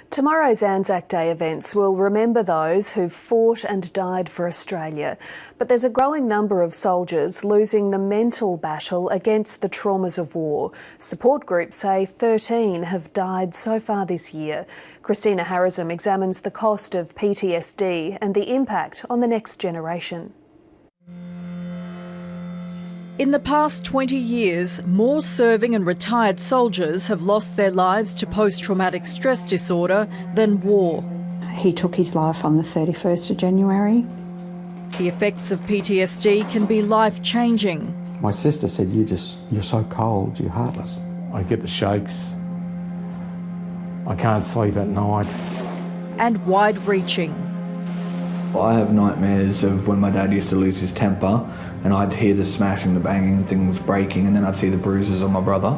Tomorrow's Anzac Day events will remember those who've fought and died for Australia. But there's a growing number of soldiers losing the mental battle against the traumas of war. Support groups say 13 have died so far this year. Christina Harrison examines the cost of PTSD and the impact on the next generation. In the past 20 years, more serving and retired soldiers have lost their lives to post-traumatic stress disorder than war. He took his life on the 31st of January. The effects of PTSD can be life-changing. My sister said, you're so cold, you're heartless. I get the shakes. I can't sleep at night. And wide-reaching. I have nightmares of when my dad used to lose his temper and I'd hear the smashing, the banging and things breaking, and then I'd see the bruises on my brother.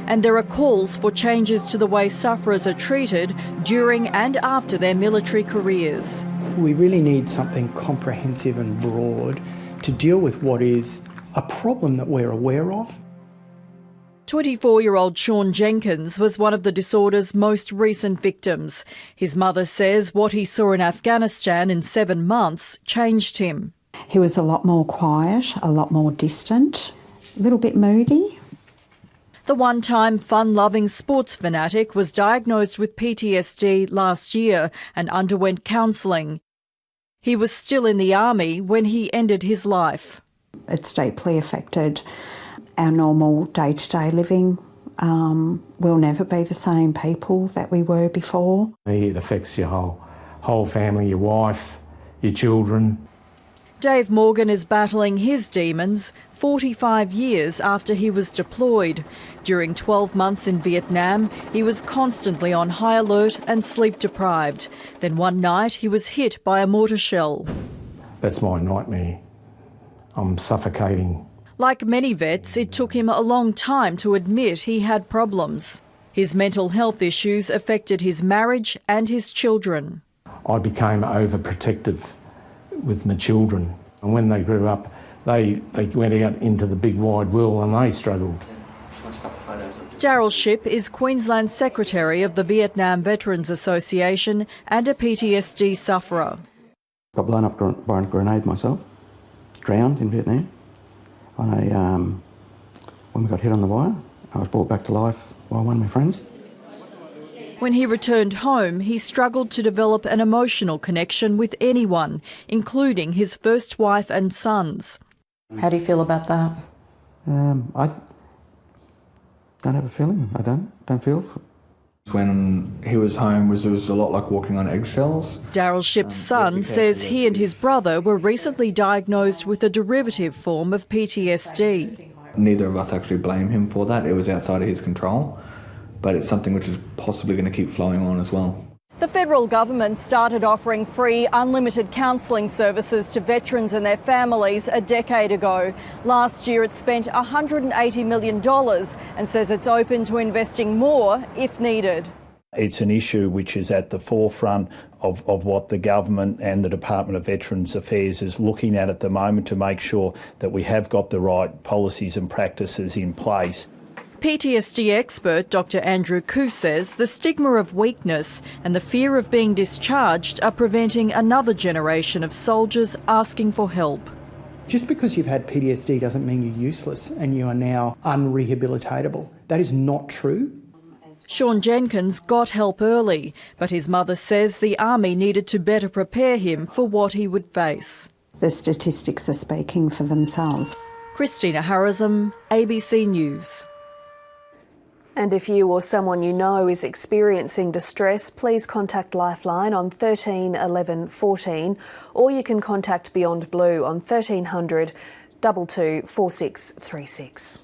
And there are calls for changes to the way sufferers are treated during and after their military careers. We really need something comprehensive and broad to deal with what is a problem that we're aware of. 24-year-old Sean Jenkins was one of the disorder's most recent victims. His mother says what he saw in Afghanistan in 7 months changed him. He was a lot more quiet, a lot more distant, a little bit moody. The one-time fun-loving sports fanatic was diagnosed with PTSD last year and underwent counselling. He was still in the army when he ended his life. It's deeply affected our normal day-to-day living. We'll never be the same people that we were before. It affects your whole family, your wife, your children. Dave Morgan is battling his demons 45 years after he was deployed. During 12 months in Vietnam, he was constantly on high alert and sleep deprived. Then one night he was hit by a mortar shell. That's my nightmare. I'm suffocating. Like many vets, it took him a long time to admit he had problems. His mental health issues affected his marriage and his children. I became overprotective with my children. And when they grew up, they went out into the big wide world and they struggled. Daryl Shipp is Queensland Secretary of the Vietnam Veterans Association and a PTSD sufferer. Got blown up by a grenade myself, drowned in Vietnam. When we got hit on the wire, I was brought back to life by one of my friends. When he returned home, he struggled to develop an emotional connection with anyone, including his first wife and sons. How do you feel about that? I don't have a feeling. I don't feel. When he was home, it was a lot like walking on eggshells. Daryl Shipp's son says he and his brother were recently diagnosed with a derivative form of PTSD. Neither of us actually blame him for that. It was outside of his control. But it's something which is possibly going to keep flowing on as well. The federal government started offering free, unlimited counselling services to veterans and their families a decade ago. Last year it spent $180 million and says it's open to investing more if needed. It's an issue which is at the forefront of what the government and the Department of Veterans Affairs is looking at the moment to make sure that we have got the right policies and practices in place. PTSD expert Dr Andrew Koo says the stigma of weakness and the fear of being discharged are preventing another generation of soldiers asking for help. Just because you've had PTSD doesn't mean you're useless and you are now unrehabilitatable. That is not true. Sean Jenkins got help early, but his mother says the Army needed to better prepare him for what he would face. The statistics are speaking for themselves. Christina Harrison, ABC News. And if you or someone you know is experiencing distress, please contact Lifeline on 13 11 14, or you can contact Beyond Blue on 1300 22 4636.